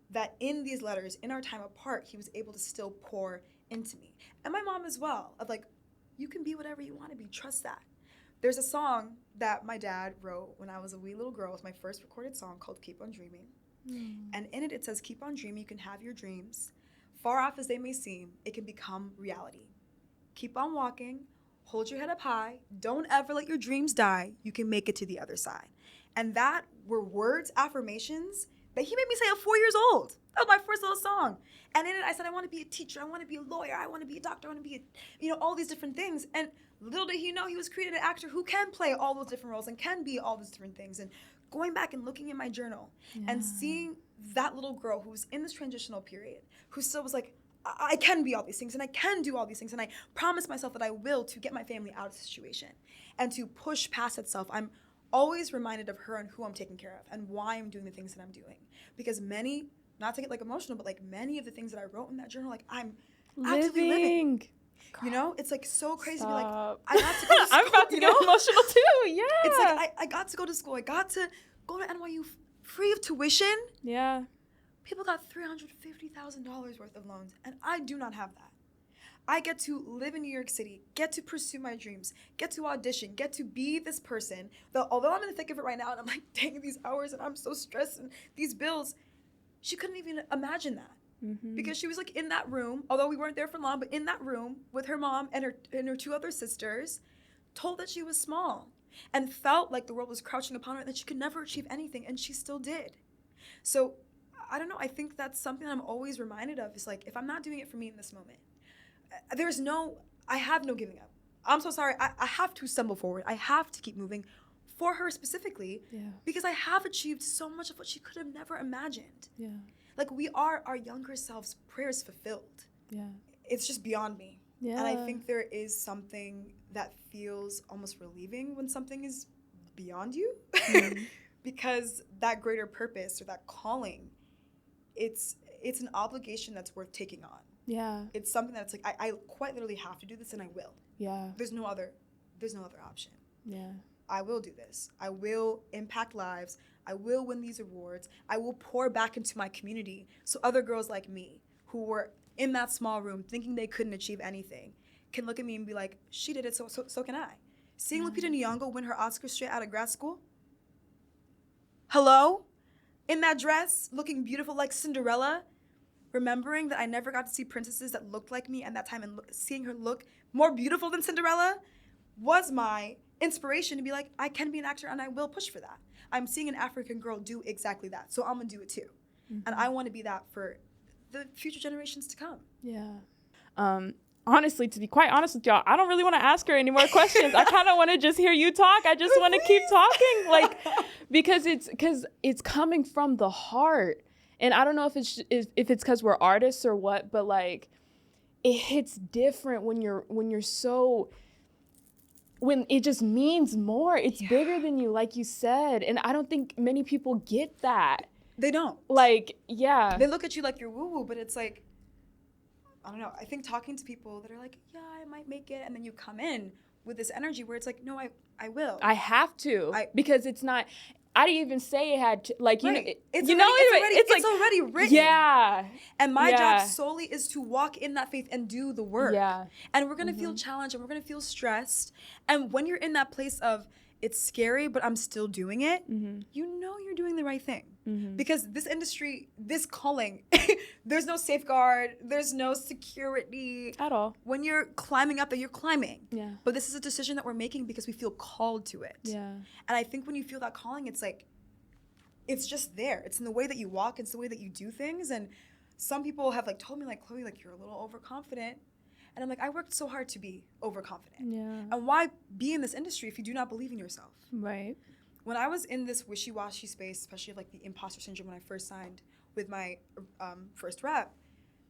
that in these letters, in our time apart, he was able to still pour into me. And my mom as well, of like, you can be whatever you want to be. Trust that. There's a song that my dad wrote when I was a wee little girl. It was my first recorded song called Keep on Dreaming. And in it says, keep on dreaming. You can have your dreams. Far off as they may seem, it can become reality. Keep on walking. Hold your head up high. Don't ever let your dreams die. You can make it to the other side. And that were words, affirmations that he made me say at 4 years old. That was my first little song. And in it, I said, I want to be a teacher. I want to be a lawyer. I want to be a doctor. I want to be all these different things. And little did he know he was created an actor who can play all those different roles and can be all those different things. And going back and looking in my journal and seeing that little girl who was in this transitional period, who still was like, I can be all these things and I can do all these things. And I promised myself that I will to get my family out of the situation and to push past itself. I'm always reminded of her and who I'm taking care of and why I'm doing the things that I'm doing. Because many, not to get like emotional, but like many of the things that I wrote in that journal, like I'm actively living. You know, it's like so crazy to be like, I got to go to school. I'm about to get emotional too. Yeah. It's like I got to go to school. I got to go to NYU free of tuition. Yeah. People got $350,000 worth of loans, and I do not have that. I get to live in New York City, get to pursue my dreams, get to audition, get to be this person that, although I'm in the thick of it right now, and I'm like, dang, these hours, and I'm so stressed, and these bills, she couldn't even imagine that. because she was like in that room, although we weren't there for long, but in that room with her mom and her two other sisters, told that she was small and felt like the world was crouching upon her and that she could never achieve anything, and she still did. So I don't know, I think that's something I'm always reminded of, is like, if I'm not doing it for me in this moment, I have no giving up. I'm so sorry. I have to stumble forward. I have to keep moving for her specifically, because I have achieved so much of what she could have never imagined. Yeah. Like, we are our younger selves' prayers fulfilled. Yeah. It's just beyond me. Yeah. And I think there is something that feels almost relieving when something is beyond you, because that greater purpose or that calling, it's an obligation that's worth taking on. Yeah. It's something that's like, I quite literally have to do this, and I will. Yeah. There's no other option. Yeah. I will do this. I will impact lives. I will win these awards. I will pour back into my community so other girls like me who were in that small room thinking they couldn't achieve anything can look at me and be like, she did it, so can I. Seeing Lupita Nyong'o win her Oscar straight out of grad school. Hello? In that dress, looking beautiful like Cinderella, remembering that I never got to see princesses that looked like me at that time, and seeing her look more beautiful than Cinderella was my inspiration to be like, I can be an actor and I will push for that. I'm seeing an African girl do exactly that, so I'm gonna do it too. And I want to be that for the future generations to come. Yeah. Honestly, to be quite honest with y'all, I don't really want to ask her any more questions. I kind of want to just hear you talk. I just want to keep talking, like, because it's coming from the heart. And I don't know if it's because we're artists or what, but like, it hits different when it just means more. It's bigger than you, like you said. And I don't think many people get that. They don't. Like, yeah. They look at you like you're woo-woo, but it's like, I don't know. I think talking to people that are like, yeah, I might make it. And then you come in with this energy where it's like, no, I will. I have to. Because it's not, I didn't even say it had to, like, you know. It's already written. Yeah. And my job solely is to walk in that faith and do the work. Yeah. And we're going to feel challenged and we're going to feel stressed. And when you're in that place of, it's scary, but I'm still doing it, you know you're doing the right thing. Because this industry, this calling, there's no safeguard, there's no security. At all. When you're climbing up, that you're climbing. Yeah. But this is a decision that we're making because we feel called to it. Yeah. And I think when you feel that calling, it's like, it's just there. It's in the way that you walk, it's the way that you do things. And some people have like told me, like, Chloe, like, you're a little overconfident. And I'm like, I worked so hard to be overconfident. Yeah. And why be in this industry if you do not believe in yourself? Right. When I was in this wishy-washy space, especially like the imposter syndrome when I first signed with my first rep,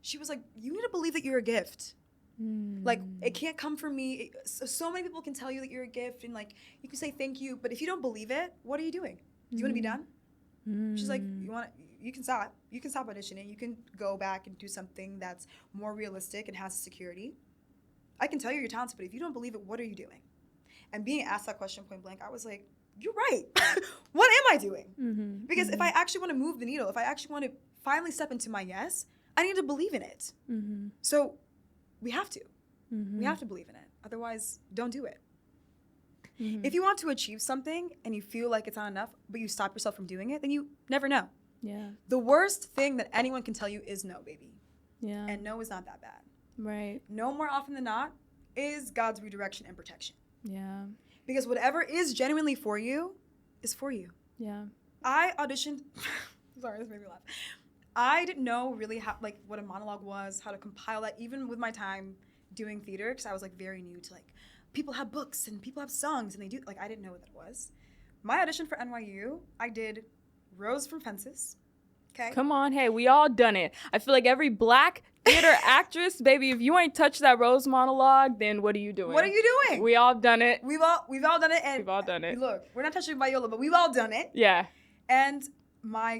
she was like, you need to believe that you're a gift. Like, it can't come from me. So many people can tell you that you're a gift and like, you can say thank you, but if you don't believe it, what are you doing? Do you want to be done? She's like, you can stop auditioning. You can go back and do something that's more realistic and has security. I can tell you you're talented, but if you don't believe it, what are you doing? And being asked that question point blank, I was like, you're right. What am I doing? Because if I actually want to move the needle, if I actually want to finally step into my yes, I need to believe in it. So we have to. We have to believe in it. Otherwise, don't do it. If you want to achieve something and you feel like it's not enough, but you stop yourself from doing it, then you never know. Yeah. The worst thing that anyone can tell you is no, baby. Yeah. And no is not that bad. Right. No, more often than not, is God's redirection and protection. Yeah. Because whatever is genuinely for you is for you. Yeah. I auditioned. Sorry, this made me laugh. I didn't know really how, like, what a monologue was, how to compile that, even with my time doing theater, because I was like very new to like, people have books and people have songs and they do, like, I didn't know what that was. My audition for NYU, I did Rose from Fences. Okay. Come on, hey, we all done it. I feel like every Black theater actress, baby, if you ain't touched that Rose monologue, then what are you doing? What are you doing? We all done it. We've all done it. And we've all done it. Look, we're not touching Viola, but we've all done it. Yeah. And my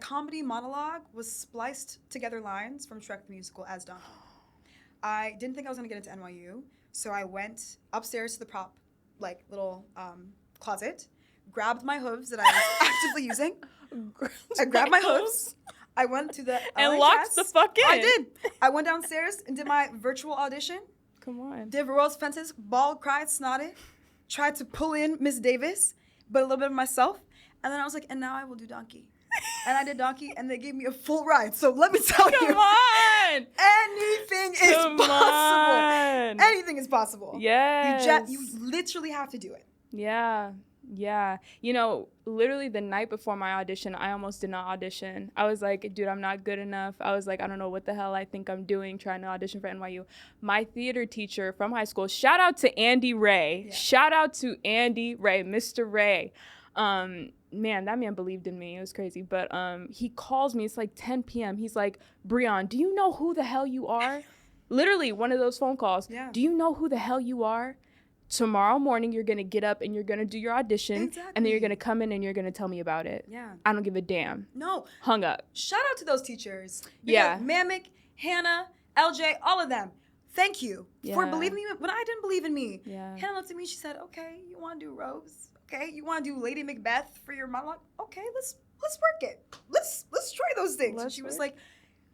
comedy monologue was spliced together lines from Shrek the Musical as Donkey. I didn't think I was gonna get into NYU, so I went upstairs to the prop, like, little closet, grabbed my hooves that I was actively using. I grabbed my hooves. I went to the and locked the fuck in. I did. I went downstairs and did my virtual audition. Come on. Did Rose Fences, bawled, cried, snotted, tried to pull in Miss Davis, but a little bit of myself. And then I was like, and now I will do Donkey. and I did donkey, and they gave me a full ride. So let me tell you. Come on. Anything is possible. Anything is possible. Yes. You literally have to do it. Yeah. Yeah. You know, literally the night before my audition, I almost did not audition. I was like, dude, I'm not good enough. I was like, I don't know what the hell I think I'm doing trying to audition for NYU. My theater teacher from high school, shout out to Andy Ray. Yeah. Shout out to Andy Ray, Mr. Ray. Man, that man believed in me. It was crazy. But he calls me. It's like 10 p.m. He's like, Breonn, do you know who the hell you are? Literally one of those phone calls. Yeah. Do you know who the hell you are? Tomorrow morning, you're going to get up and you're going to do your audition. Exactly. And then you're going to come in and you're going to tell me about it. Yeah. I don't give a damn. No. Hung up. Shout out to those teachers. Yeah. Mamik, Hannah, LJ, all of them. Thank you for believing me when I didn't believe in me. Yeah. Hannah looked at me. She said, okay, you want to do Rose? Okay, you want to do Lady Macbeth for your monologue? Okay, let's work it. Let's try those things. And she was like,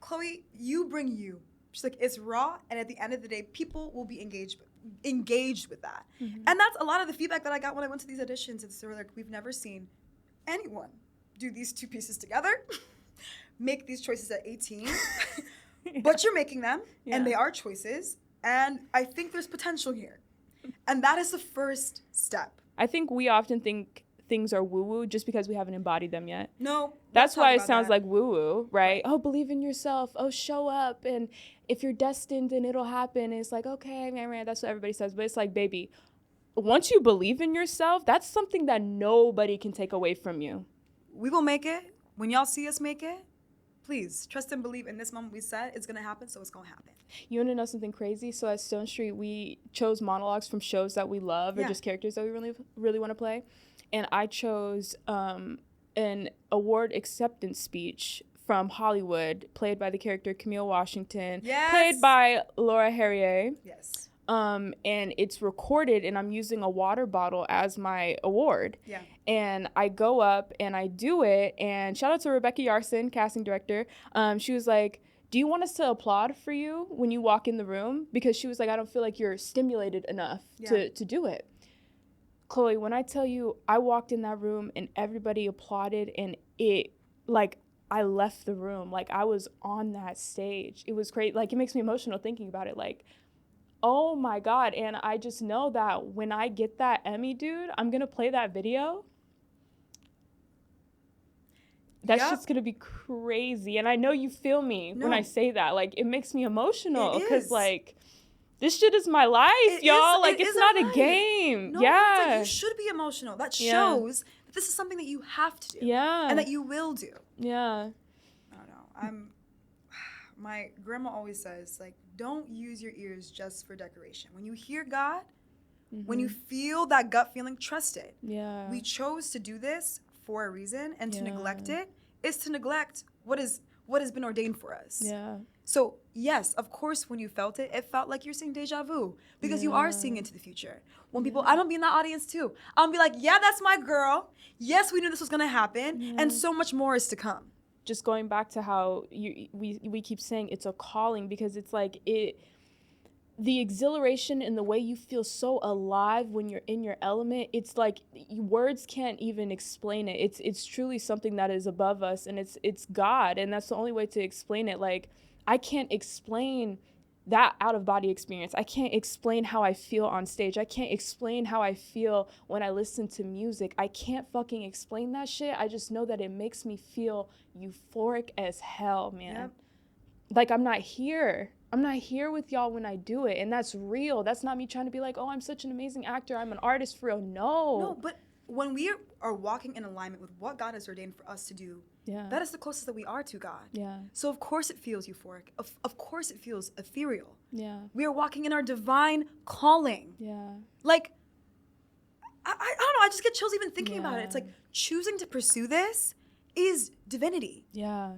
Chloe, you bring you. She's like, it's raw, and at the end of the day, people will be engaged with that. Mm-hmm. And that's a lot of the feedback that I got when I went to these auditions. It's sort of like, we've never seen anyone do these two pieces together, make these choices at 18, but you're making them, and they are choices, and I think there's potential here. And that is the first step. I think we often think things are woo-woo just because we haven't embodied them yet. No. That's why it sounds like woo-woo, right? Oh, believe in yourself. Oh, show up. And if you're destined, then it'll happen. And it's like, okay, man, that's what everybody says. But it's like, baby, once you believe in yourself, that's something that nobody can take away from you. We will make it. When y'all see us make it, please trust and believe in this moment we said it's going to happen, so it's going to happen. You want to know something crazy? So at Stone Street, we chose monologues from shows that we love or just characters that we really, really want to play. And I chose an award acceptance speech from Hollywood, played by the character Camille Washington, played by Laura Harrier. Yes. And it's recorded, and I'm using a water bottle as my award. Yeah. And I go up and I do it, and shout out to Rebecca Yarson, casting director. She was like, do you want us to applaud for you when you walk in the room? Because she was like, I don't feel like you're stimulated enough to do it. Chloe, when I tell you, I walked in that room and everybody applauded, and it, like, I left the room. Like, I was on that stage. It was great. Like, it makes me emotional thinking about it. Like, oh my God. And I just know that when I get that Emmy, dude, I'm going to play that video. That shit's going to be crazy. And I know you feel me when I say that. Like, it makes me emotional because, like, this shit is my life, y'all. Like, it's not a game. No, it's like, you should be emotional. That shows that this is something that you have to do. Yeah. And that you will do. Yeah. I don't know. My grandma always says, like, don't use your ears just for decoration. When you hear God, when you feel that gut feeling, trust it. Yeah. We chose to do this for a reason, and to neglect it is to neglect what has been ordained for us. Yeah. So, yes, of course, when you felt it, it felt like you're seeing deja vu because you are seeing into the future. When people, I'm going to be in that audience too. I'm going to be like, yeah, that's my girl. Yes, we knew this was going to happen. And so much more is to come. Just going back to how we keep saying it's a calling, because it's like the exhilaration and the way you feel so alive when you're in your element, it's like words can't even explain it. It's truly something that is above us, and it's God, and that's the only way to explain it. Like, I can't explain that out-of-body experience. I can't explain how I feel on stage. I can't explain how I feel when I listen to music. I can't fucking explain that shit. I just know that it makes me feel euphoric as hell, man. Yep. Like, I'm not here with y'all when I do it, and that's real. That's not me trying to be like, oh, I'm such an amazing actor, I'm an artist for real. No, but when we are walking in alignment with what God has ordained for us to do, that is the closest that we are to God. Yeah. So of course it feels euphoric. Of course it feels ethereal. Yeah. We are walking in our divine calling. Yeah. Like, I don't know, I just get chills even thinking about it. It's like, choosing to pursue this is divinity. Yeah.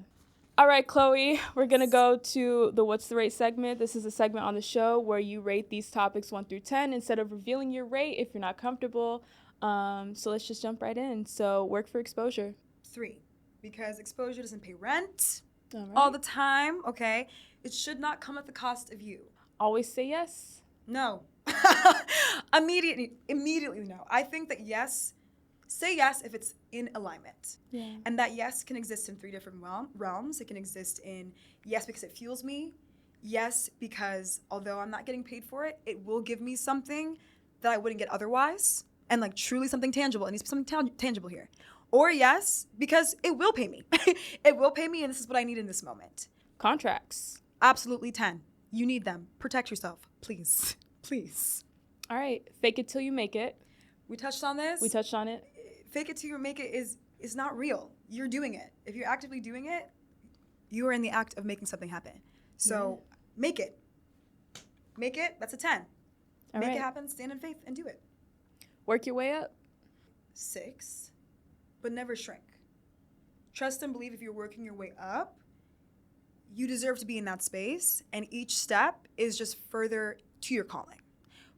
All right, Chloe, we're going to go to the What's the Rate segment. This is a segment on the show where you rate these topics 1 through 10 instead of revealing your rate if you're not comfortable. So let's just jump right in. So, work for exposure. 3, because exposure doesn't pay rent all the time, okay? It should not come at the cost of you. Always say yes? No. Immediately no. I think that yes Say yes if it's in alignment. Yeah. And that yes can exist in 3 different realms. It can exist in yes because it fuels me. Yes because although I'm not getting paid for it, it will give me something that I wouldn't get otherwise. And like truly something tangible. It needs to be something tangible here. Or yes, because it will pay me. It will pay me and this is what I need in this moment. Contracts. Absolutely 10. You need them. Protect yourself. Please. Please. All right. Fake it till you make it. We touched on this. We touched on it. Fake it till you make it is not real. You're doing it. If you're actively doing it, you are in the act of making something happen. So make it. Make it. That's a 10. All make right. it happen. Stand in faith and do it. Work your way up. 6, but never shrink. Trust and believe if you're working your way up, you deserve to be in that space, and each step is just further to your calling.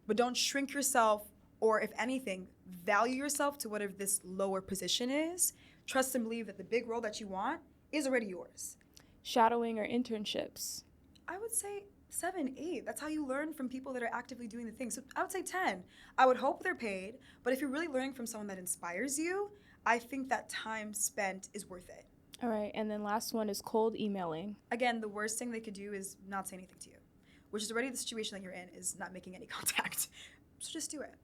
But don't shrink yourself, or if anything, value yourself to whatever this lower position is. Trust and believe that the big role that you want is already yours. Shadowing or internships. I would say 7, 8. That's how you learn from people that are actively doing the thing. So I would say 10. I would hope they're paid, but if you're really learning from someone that inspires you, I think that time spent is worth it. All right, and then last one is cold emailing. Again, the worst thing they could do is not say anything to you, which is already the situation that you're in, is not making any contact. So just do it.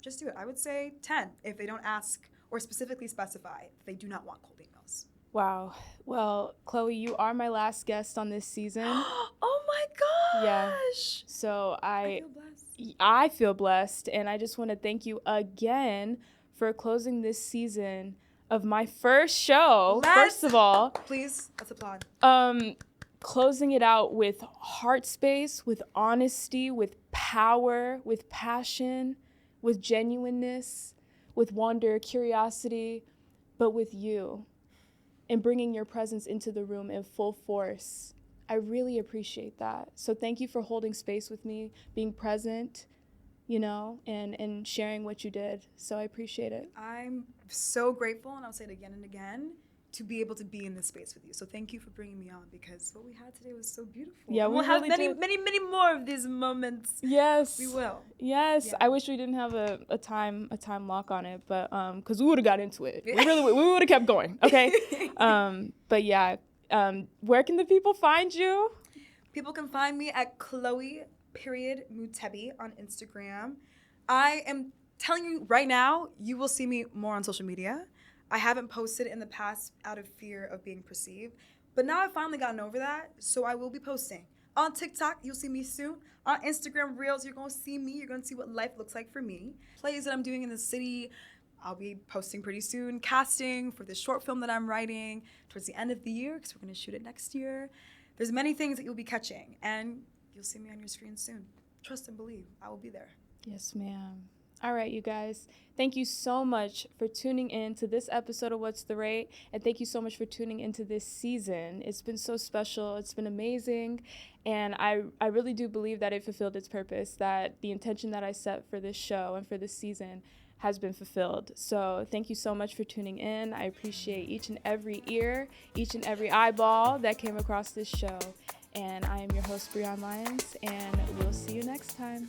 Just do it. I would say 10 if they don't ask or specifically specify if they do not want cold emails. Wow. Well, Chloe, you are my last guest on this season. Oh my gosh! Yeah. So I feel blessed. I feel blessed, and I just want to thank you again for closing this season of my first show. First of all, please, let's applaud. Closing it out with heart space, with honesty, with power, with passion, with genuineness, with wonder, curiosity, but with you, and bringing your presence into the room in full force. I really appreciate that. So thank you for holding space with me, being present, and sharing what you did. So I appreciate it. I'm so grateful, and I'll say it again and again, to be able to be in this space with you. So thank you for bringing me on, because what we had today was so beautiful. Yeah, we'll really have many more of these moments. Yes. We will. Yes. Yeah. I wish we didn't have a time lock on it, but because we would have got into it. We would have kept going. Okay. But yeah, where can the people find you? People can find me at Chloe Mutebi on Instagram. I am telling you right now, you will see me more on social media. I haven't posted in the past out of fear of being perceived, but now I've finally gotten over that, so I will be posting. On TikTok, you'll see me soon. On Instagram Reels, you're going to see me. You're going to see what life looks like for me. Plays that I'm doing in the city, I'll be posting pretty soon. Casting for this short film that I'm writing towards the end of the year, because we're going to shoot it next year. There's many things that you'll be catching, and you'll see me on your screen soon. Trust and believe, I will be there. Yes, ma'am. All right, you guys. Thank you so much for tuning in to this episode of What's the Rate, and thank you so much for tuning into this season. It's been so special. It's been amazing, and I really do believe that it fulfilled its purpose, that the intention that I set for this show and for this season has been fulfilled. So thank you so much for tuning in. I appreciate each and every ear, each and every eyeball that came across this show. And I am your host, Breonn Lyons, and we'll see you next time.